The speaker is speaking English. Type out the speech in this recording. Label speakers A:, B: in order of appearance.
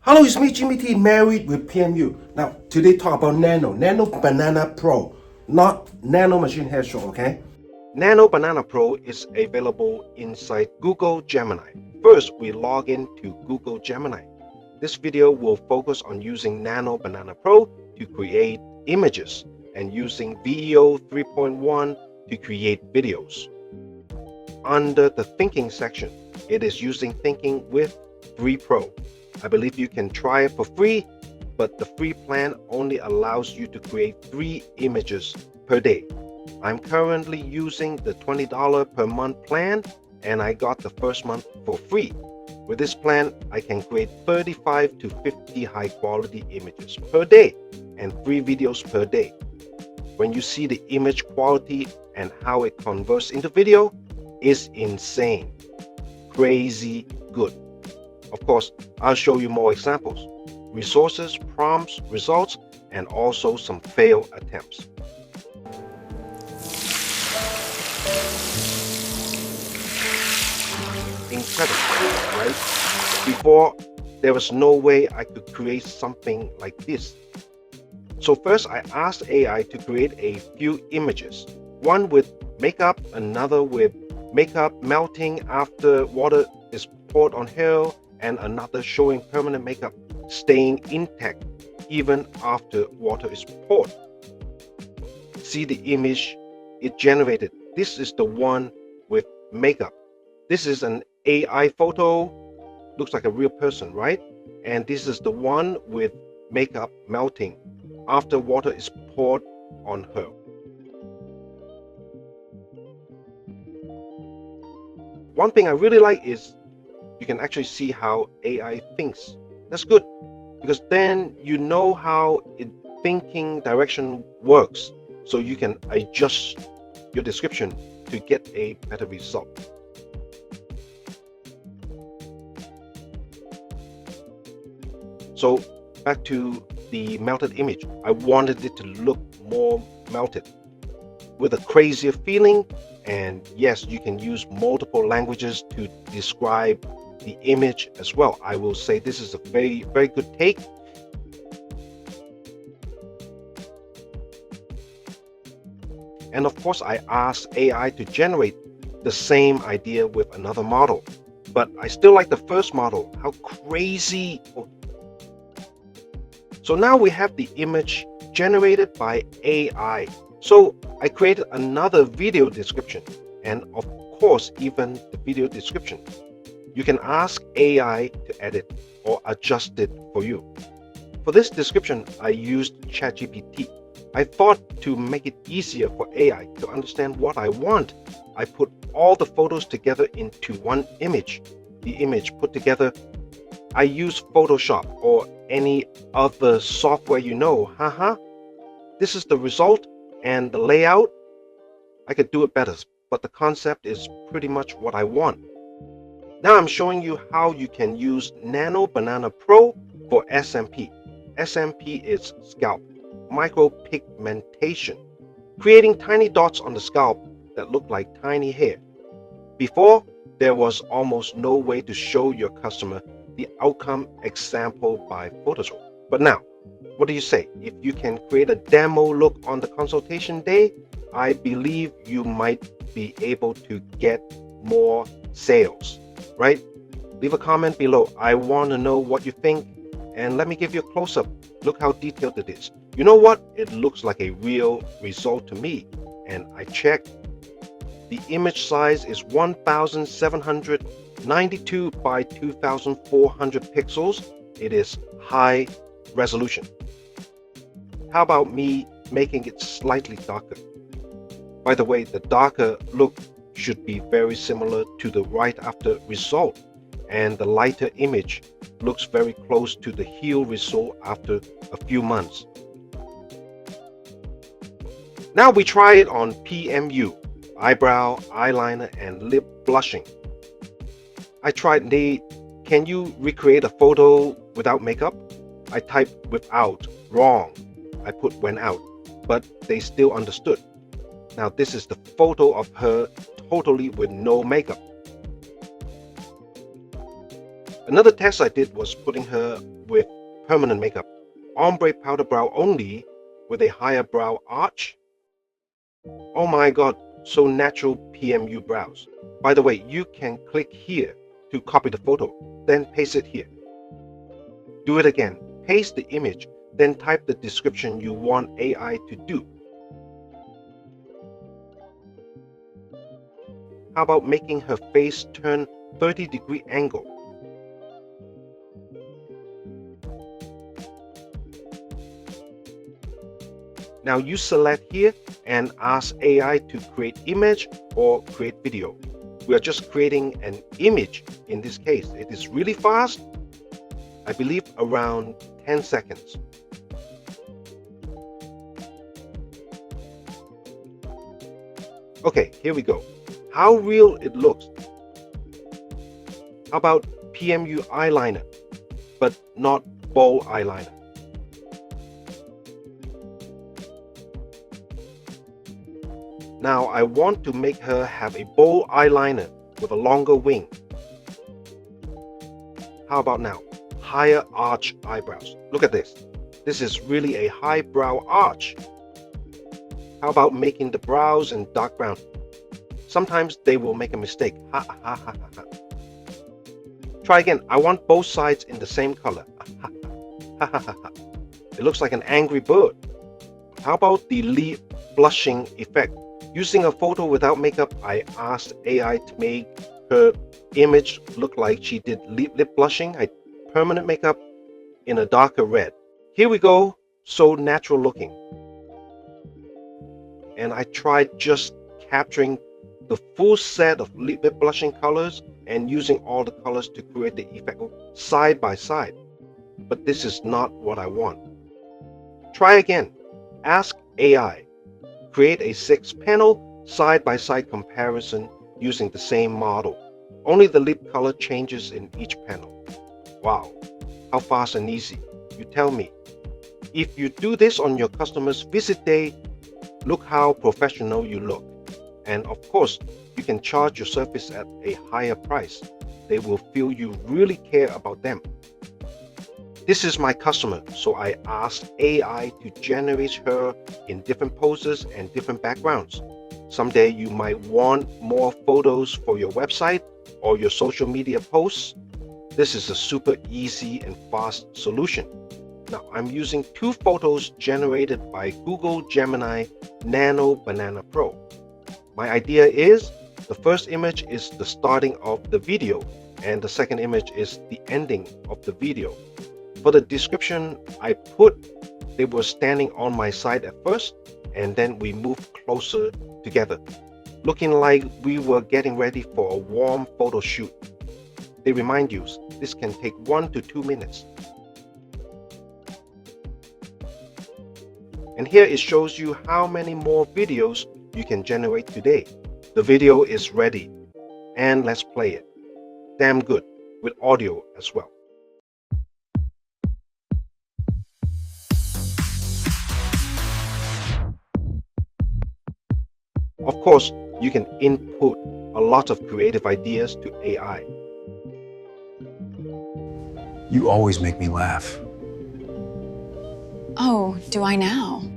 A: Hello, it's me, Jimmy T, married with PMU. Now, today talk about Nano Banana Pro, not Nano Machine Hair Show, okay? Nano Banana Pro is available inside Google Gemini. First, we log in to Google Gemini. This video will focus on using Nano Banana Pro to create images and using VEO 3.1 to create videos. Under the Thinking section, it is using Thinking with 3 Pro. I believe you can try it for free, but the free plan only allows you to create 3 images per day. I'm currently using the $20 per month plan, and I got the first month for free. With this plan, I can create 35 to 50 high quality images per day and 3 videos per day. When you see the image quality and how it converts into video, is insane. Crazy good. Of course, I'll show you more examples, resources, prompts, results, and also some failed attempts. Incredible, right? Before, there was no way I could create something like this. So first, I asked AI to create a few images, one with makeup, another with makeup melting after water is poured on hair, and another showing permanent makeup staying intact even after water is poured. See the image it generated. This is the one with makeup. This is an AI photo, looks like a real person, right? And this is the one with makeup melting after water is poured on her. One thing I really like is you can actually see how AI thinks. That's good, because then you know how its thinking direction works, so you can adjust your description to get a better result. So back to the melted image. I wanted it to look more melted with a crazier feeling, and yes, you can use multiple languages to describe the image as well. I will say this is a very good take. And of course, I asked AI to generate the same idea with another model, but I still like the first model. How crazy. So now we have the image generated by AI. So I created another video description, and of course even the video description. You can ask AI to edit or adjust it for you. For this description, I used ChatGPT. I thought to make it easier for AI to understand what I want, I put all the photos together into one image. The image put together, I use Photoshop or any other software you know. This is the result, and the layout, I could do it better, but the concept is pretty much what I want. Now I'm showing you how you can use Nano Banana Pro for SMP. SMP is Scalp Micropigmentation, creating tiny dots on the scalp that look like tiny hair. Before, there was almost no way to show your customer the outcome example by Photoshop. But now, what do you say? If you can create a demo look on the consultation day, I believe you might be able to get more sales. Right? Leave a comment below. I want to know what you think, and let me give you a close-up. Look how detailed it is. You know what? It looks like a real result to me, and I checked. The image size is 1792 by 2400 pixels. It is high resolution. How about me making it slightly darker? By the way, the darker look should be very similar to the right after result, and the lighter image looks very close to the heel result after a few months. Now we try it on PMU, eyebrow, eyeliner, and lip blushing. I tried can you recreate a photo without makeup? I typed without, wrong. I put went out, but they still understood. Now this is the photo of her totally with no makeup. Another test I did was putting her with permanent makeup. Ombre powder brow only with a higher brow arch. Oh my god, so natural PMU brows. By the way, you can click here to copy the photo, then paste it here. Do it again. Paste the image, then type the description you want AI to do. How about making her face turn 30-degree angle? Now you select here and ask AI to create image or create video. We are just creating an image in this case. It is really fast. I believe around 10 seconds. Okay, here we go. How real it looks. How about PMU eyeliner, but not bold eyeliner? Now I want to make her have a bold eyeliner with a longer wing. How about now? Higher arch eyebrows. Look at this. This is really a high brow arch. How about making the brows in dark brown? Sometimes they will make a mistake. Ha ha ha ha ha. Try again. I want both sides in the same color. Ha ha ha ha ha. It looks like an angry bird. How about the lip blushing effect? Using a photo without makeup, I asked AI to make her image look like she did lip blushing. I permanent makeup in a darker red. Here we go. So natural looking. And I tried just capturing the full set of lip blushing colors and using all the colors to create the effect side by side. But this is not what I want. Try again. Ask AI. Create a 6-panel side-by-side comparison using the same model. Only the lip color changes in each panel. Wow, how fast and easy. You tell me. If you do this on your customer's visit day, look how professional you look. And of course, you can charge your service at a higher price. They will feel you really care about them. This is my customer, so I asked AI to generate her in different poses and different backgrounds. Someday you might want more photos for your website or your social media posts. This is a super easy and fast solution. Now I'm using 2 photos generated by Google Gemini Nano Banana Pro. My idea is the first image is the starting of the video and the second image is the ending of the video. For the description, I put they were standing on my side at first, and then we moved closer together, looking like we were getting ready for a warm photo shoot. They remind you, this can take 1 to 2 minutes. And here it shows you how many more videos you can generate today. The video is ready, and let's play it. Damn good, with audio as well. Of course, you can input a lot of creative ideas to AI.
B: You always make me laugh.
C: Oh, do I now?